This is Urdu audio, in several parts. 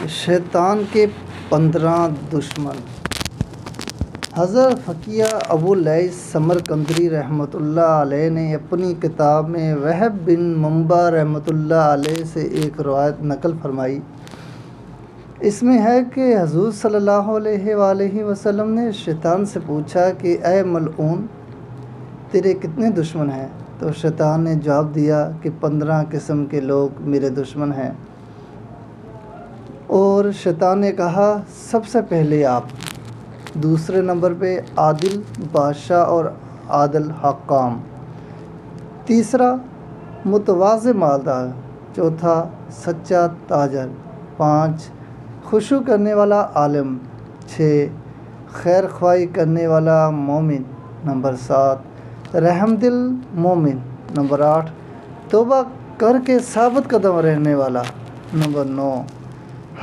شیطان کے 15 دشمن۔ حضرت فقیہ ابو لیث سمرقندری رحمۃ اللہ علیہ نے اپنی کتاب میں وہب بن منبع رحمۃ اللہ علیہ سے ایک روایت نقل فرمائی۔ اس میں ہے کہ حضور صلی اللہ علیہ وآلہ وسلم نے شیطان سے پوچھا کہ اے ملعون، تیرے کتنے دشمن ہیں؟ تو شیطان نے جواب دیا کہ 15 قسم کے لوگ میرے دشمن ہیں۔ اور شیطان نے کہا سب سے پہلے آپ، دوسرے نمبر پہ عادل بادشاہ اور عادل حکام، تیسرا متواضع مالدار، چوتھا سچا تاجر، 5 خشوع کرنے والا عالم، 6 خیر خواہی کرنے والا مومن، نمبر 7 رحم دل مومن، نمبر 8 توبہ کر کے ثابت قدم رہنے والا، نمبر 9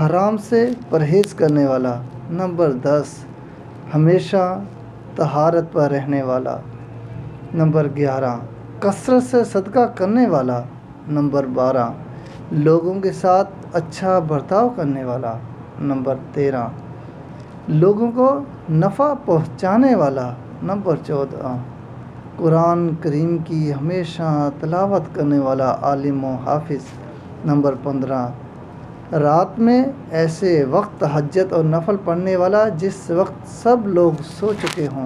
حرام سے پرہیز کرنے والا، نمبر 10 ہمیشہ طہارت پر رہنے والا، نمبر 11 کثرت سے صدقہ کرنے والا، نمبر 12 لوگوں کے ساتھ اچھا برتاؤ کرنے والا، نمبر 13 لوگوں کو نفع پہنچانے والا، نمبر 14 قرآن کریم کی ہمیشہ تلاوت کرنے والا عالم و حافظ، نمبر 15 رات میں ایسے وقت تہجد اور نفل پڑھنے والا جس وقت سب لوگ سو چکے ہوں،